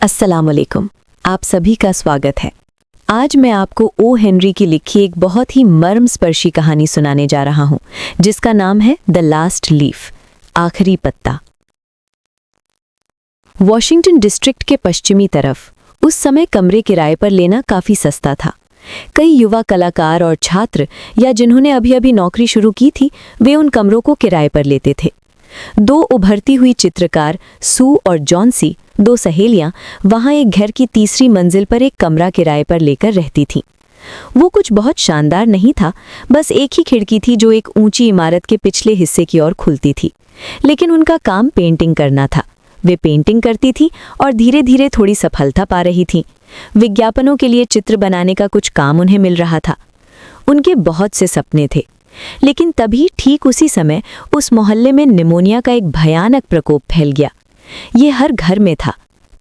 अस्सलामुअलैकुम। आप सभी का स्वागत है। आज मैं आपको ओ हेनरी की लिखी एक बहुत ही मर्मस्पर्शी कहानी सुनाने जा रहा हूं, जिसका नाम है द लास्ट लीफ, आखिरी पत्ता। वॉशिंगटन डिस्ट्रिक्ट के पश्चिमी तरफ उस समय कमरे किराए पर लेना काफी सस्ता था। कई युवा कलाकार और छात्र या जिन्होंने अभी अभी नौकरी शुरू की थी, वे उन कमरों को किराए पर लेते थे। दो उभरती हुई चित्रकार सू और जॉन्सी, दो सहेलियां, वहां एक घर की तीसरी मंजिल पर एक कमरा किराए पर लेकर रहती थीं। वो कुछ बहुत शानदार नहीं था, बस एक ही खिड़की थी जो एक ऊंची इमारत के पिछले हिस्से की ओर खुलती थी। लेकिन उनका काम पेंटिंग करना था। वे पेंटिंग करती थी और धीरे धीरे थोड़ी सफलता पा रही थीं। विज्ञापनों के लिए चित्र बनाने का कुछ काम उन्हें मिल रहा था। उनके बहुत से सपने थे, लेकिन तभी ठीक उसी समय उस मोहल्ले में निमोनिया का एक भयानक प्रकोप फैल गया। ये हर घर में था।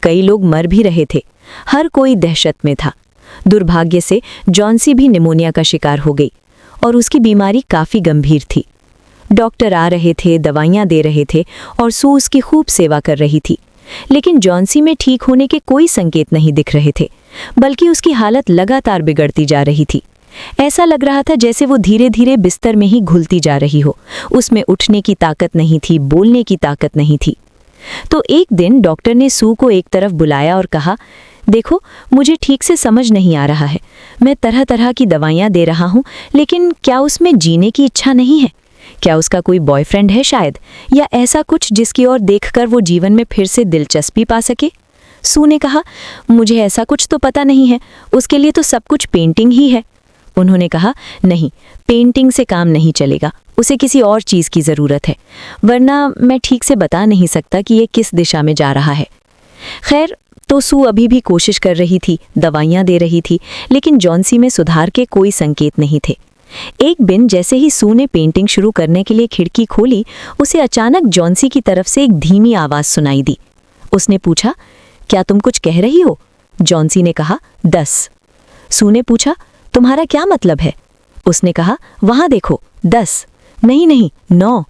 कई लोग मर भी रहे थे। हर कोई दहशत में था। दुर्भाग्य से जॉन्सी भी निमोनिया का शिकार हो गई और उसकी बीमारी काफी गंभीर थी। डॉक्टर आ रहे थे, दवाइयां दे रहे थे और सू उसकी खूब सेवा कर रही थी। लेकिन जॉन्सी में ठीक होने के कोई संकेत नहीं दिख रहे थे, बल्कि उसकी हालत लगातार बिगड़ती जा रही थी। ऐसा लग रहा था जैसे वो धीरे धीरे बिस्तर में ही घुलती जा रही हो। उसमें उठने की ताकत नहीं थी, बोलने की ताकत नहीं थी। तो एक दिन डॉक्टर ने सू को एक तरफ बुलाया और कहा, देखो, मुझे ठीक से समझ नहीं आ रहा है। मैं तरह तरह की दवाइयां दे रहा हूं, लेकिन क्या उसमें जीने की इच्छा नहीं है? क्या उसका कोई बॉयफ्रेंड है शायद, या ऐसा कुछ जिसकी ओर देखकर वो जीवन में फिर से दिलचस्पी पा सके? सू ने कहा, मुझे ऐसा कुछ तो पता नहीं है। उसके लिए तो सब कुछ पेंटिंग ही है। उन्होंने कहा, नहीं, पेंटिंग से काम नहीं चलेगा। उसे किसी और चीज़ की ज़रूरत है, वरना मैं ठीक से बता नहीं सकता कि ये किस दिशा में जा रहा है। खैर, तो सू अभी भी कोशिश कर रही थी, दवाइयाँ दे रही थी, लेकिन जॉन्सी में सुधार के कोई संकेत नहीं थे। एक दिन जैसे ही सू ने पेंटिंग शुरू करने के लिए खिड़की खोली, उसे अचानक जॉन्सी की तरफ से एक धीमी आवाज़ सुनाई दी। उसने पूछा, क्या तुम कुछ कह रही हो? जॉन्सी ने कहा, 10। सू ने पूछा, तुम्हारा क्या मतलब है? उसने कहा, वहां देखो, 10। नहीं नहीं, 9।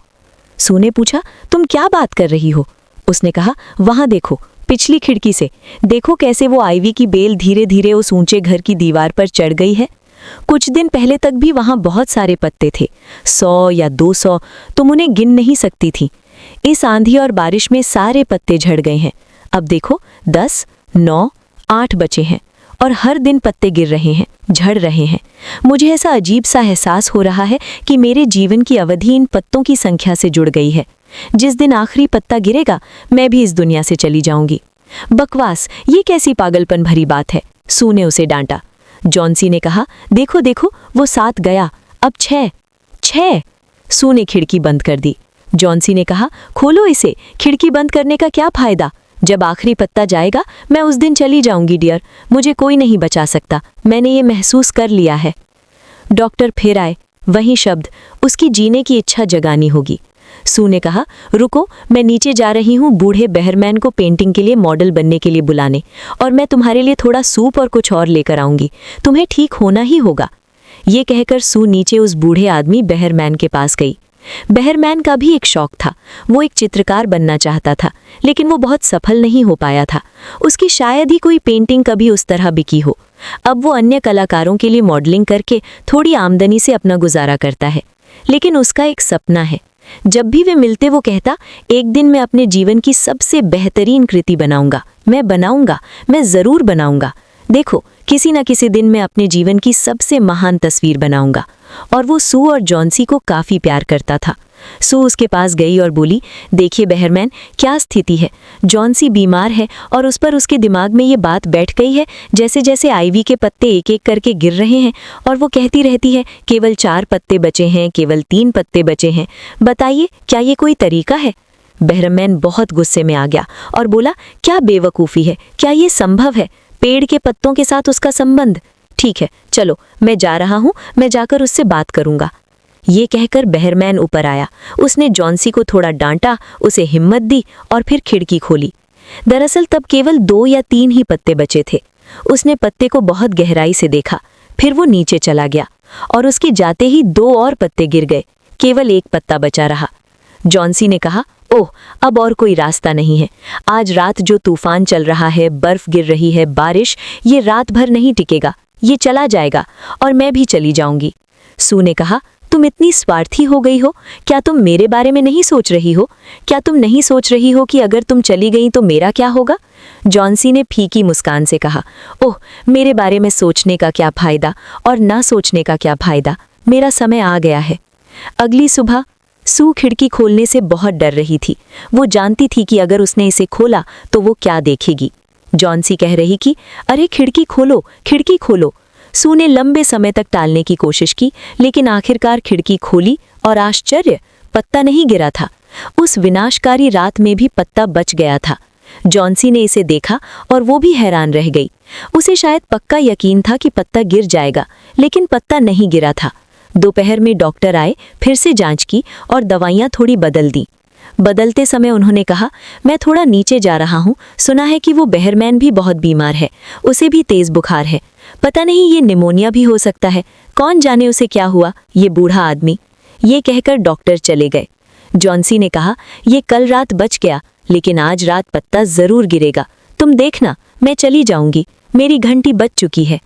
सू ने पूछा, तुम क्या बात कर रही हो? उसने कहा, वहां देखो, पिछली खिड़की से देखो कैसे वो आइवी की बेल धीरे धीरे उस ऊंचे घर की दीवार पर चढ़ गई है। कुछ दिन पहले तक भी वहां बहुत सारे पत्ते थे, 100 या 200, तुम उन्हें गिन नहीं सकती थी। इस आंधी और बारिश में सारे पत्ते झड़ गए हैं। अब देखो, 10, 9, 8 बचे हैं और हर दिन पत्ते गिर रहे हैं, झड़ रहे हैं। मुझे ऐसा अजीब सा एहसास हो रहा है कि मेरे जीवन की अवधि इन पत्तों की संख्या से जुड़ गई है। जिस दिन आखिरी पत्ता गिरेगा, मैं भी इस दुनिया से चली जाऊंगी। बकवास, ये कैसी पागलपन भरी बात है? सू ने उसे डांटा। जॉन्सी ने कहा, देखो देखो, वो 7 गया, अब 6। सू ने खिड़की बंद कर दी। जॉन्सी ने कहा, खोलो इसे, खिड़की बंद करने का क्या फायदा? जब आखिरी पत्ता जाएगा, मैं उस दिन चली जाऊंगी डियर। मुझे कोई नहीं बचा सकता, मैंने ये महसूस कर लिया है। डॉक्टर फिर आए, वही शब्द, उसकी जीने की इच्छा जगानी होगी। सू ने कहा, रुको, मैं नीचे जा रही हूँ बूढ़े बहरमैन को पेंटिंग के लिए मॉडल बनने के लिए बुलाने, और मैं तुम्हारे लिए थोड़ा सूप और कुछ और लेकर आऊंगी। तुम्हें ठीक होना ही होगा। ये कहकर सू नीचे उस बूढ़े आदमी बहरमैन के पास गई। बहरमैन का भी एक शौक था। वो एक चित्रकार बनना चाहता था, लेकिन वो बहुत सफल नहीं हो पाया था। उसकी शायद ही कोई पेंटिंग कभी उस तरह बिकी हो। अब वो अन्य कलाकारों के लिए मॉडलिंग करके थोड़ी आमदनी से अपना गुजारा करता है। लेकिन उसका एक सपना है। जब भी वे मिलते वो कहता, एक दिन मैं अपने जीवन की सबसे बेहतरीन कृति बनाऊंगा, मैं ज़रूर बनाऊंगा। देखो, किसी न किसी दिन मैं अपने जीवन की सबसे महान तस्वीर बनाऊंगा। और वो सू और जॉन्सी को काफ़ी प्यार करता था। सू उसके पास गई और बोली, देखिए बहरमैन, क्या स्थिति है। जॉन्सी बीमार है और उस पर उसके दिमाग में ये बात बैठ गई है, जैसे जैसे आइवी के पत्ते एक एक करके गिर रहे हैं, और वो कहती रहती है, केवल 4 पत्ते बचे हैं, केवल 3 पत्ते बचे हैं। बताइए, क्या ये कोई तरीका है? बहरमैन बहुत गुस्से में आ गया और बोला, क्या बेवकूफ़ी है, क्या ये संभव है? पेड़ के पत्तों के साथ उसका संबंध? ठीक है, चलो, मैं जा रहा हूँ, मैं जाकर उससे बात करूंगा। ये कहकर बहरमैन ऊपर आया। उसने जॉन्सी को थोड़ा डांटा, उसे हिम्मत दी और फिर खिड़की खोली। दरअसल तब केवल 2 या 3 ही पत्ते बचे थे। उसने पत्ते को बहुत गहराई से देखा, फिर वो नीचे चला गया और उसके जाते ही 2 और पत्ते गिर गए। केवल 1 पत्ता बचा रहा। जॉन्सी ने कहा, ओह, अब और कोई रास्ता नहीं है। आज रात जो तूफान चल रहा है, बर्फ गिर रही है, बारिश, ये रात भर नहीं टिकेगा। ये चला जाएगा और मैं भी चली जाऊंगी। सू ने कहा, तुम इतनी स्वार्थी हो गई हो? क्या तुम मेरे बारे में नहीं सोच रही हो? क्या तुम नहीं सोच रही हो कि अगर तुम चली गई तो मेरा क्या होगा? जॉन्सी ने फीकी मुस्कान से कहा, ओह, मेरे बारे में सोचने का क्या फायदा और ना सोचने का क्या फायदा। मेरा समय आ गया है। अगली सुबह सू खिड़की खोलने से बहुत डर रही थी। वो जानती थी कि अगर उसने इसे खोला तो वो क्या देखेगी। जॉन्सी कह रही कि अरे खिड़की खोलो, खिड़की खोलो। सू ने लंबे समय तक टालने की कोशिश की, लेकिन आखिरकार खिड़की खोली और आश्चर्य, पत्ता नहीं गिरा था। उस विनाशकारी रात में भी पत्ता बच गया था। जॉन्सी ने इसे देखा और वो भी हैरान रह गई। उसे शायद पक्का यकीन था कि पत्ता गिर जाएगा, लेकिन पत्ता नहीं गिरा था। दोपहर में डॉक्टर आए, फिर से जांच की और दवाइयाँ थोड़ी बदल दी। बदलते समय उन्होंने कहा, मैं थोड़ा नीचे जा रहा हूँ। सुना है कि वो बहरमैन भी बहुत बीमार है, उसे भी तेज बुखार है। पता नहीं ये निमोनिया भी हो सकता है। कौन जाने उसे क्या हुआ, ये बूढ़ा आदमी। ये कहकर डॉक्टर चले गए। जॉन्सी ने कहा, ये कल रात बच गया, लेकिन आज रात पत्ता जरूर गिरेगा। तुम देखना, मैं चली जाऊंगी, मेरी घंटी बज चुकी है।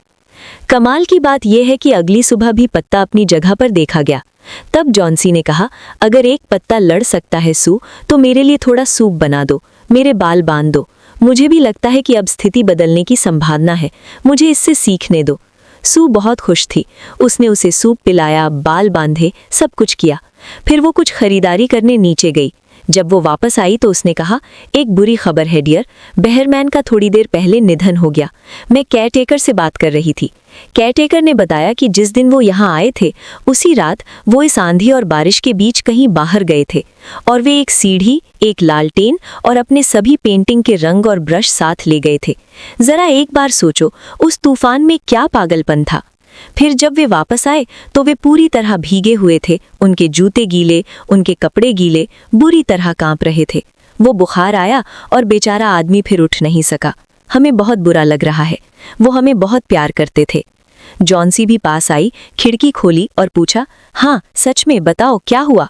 कमाल की बात यह है कि अगली सुबह भी पत्ता अपनी जगह पर देखा गया। तब जॉन्सी ने कहा, अगर एक पत्ता लड़ सकता है सू, तो मेरे लिए थोड़ा सूप बना दो, मेरे बाल बांध दो। मुझे भी लगता है कि अब स्थिति बदलने की संभावना है। मुझे इससे सीखने दो। सू बहुत खुश थी। उसने उसे सूप पिलाया, बाल बांधे, सब कुछ किया। फिर वो कुछ खरीदारी करने नीचे गई। जब वो वापस आई तो उसने कहा, एक बुरी खबर है डियर, बहरमैन का थोड़ी देर पहले निधन हो गया। मैं केयरटेकर से बात कर रही थी। केयरटेकर ने बताया कि जिस दिन वो यहाँ आए थे, उसी रात वो इस आंधी और बारिश के बीच कहीं बाहर गए थे और वे एक सीढ़ी, एक लालटेन और अपने सभी पेंटिंग के रंग और ब्रश साथ ले गए थे। जरा एक बार सोचो, उस तूफान में क्या पागलपन था। फिर जब वे वापस आए तो वे पूरी तरह भीगे हुए थे। उनके जूते गीले, उनके कपड़े गीले, बुरी तरह कांप रहे थे। वो बुखार आया और बेचारा आदमी फिर उठ नहीं सका। हमें बहुत बुरा लग रहा है। वो हमें बहुत प्यार करते थे। जॉन्सी भी पास आई, खिड़की खोली और पूछा, हाँ सच में बताओ क्या हुआ।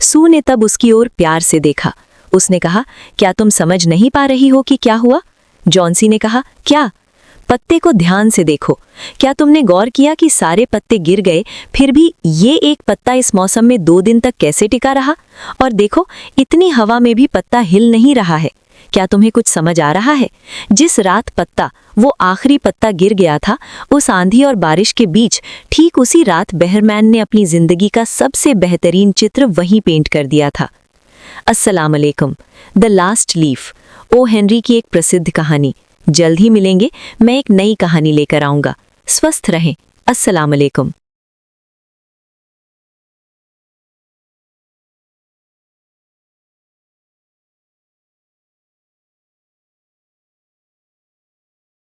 सू ने तब उसकी ओर प्यार से देखा। उसने कहा, क्या तुम समझ नहीं पा रही हो कि क्या हुआ? जॉन्सी ने कहा, क्या? पत्ते को ध्यान से देखो। क्या तुमने गौर किया कि सारे पत्ते गिर गए, फिर भी ये एक पत्ता इस मौसम में 2 दिन तक कैसे टिका रहा? और देखो, इतनी हवा में भी पत्ता हिल नहीं रहा है। क्या तुम्हें कुछ समझ आ रहा है? जिस रात पत्ता, वो आखिरी पत्ता गिर गया था, उस आंधी और बारिश के बीच, ठीक उसी रात बहरमैन ने अपनी जिंदगी का सबसे बेहतरीन चित्र वहीं पेंट कर दिया था। अस्सलाम अलैकुम। The last leaf, O Henry की एक प्रसिद्ध कहानी। जल्द ही मिलेंगे। मैं एक नई कहानी लेकर आऊंगा। स्वस्थ रहें। अस्सलाम अलैकुम।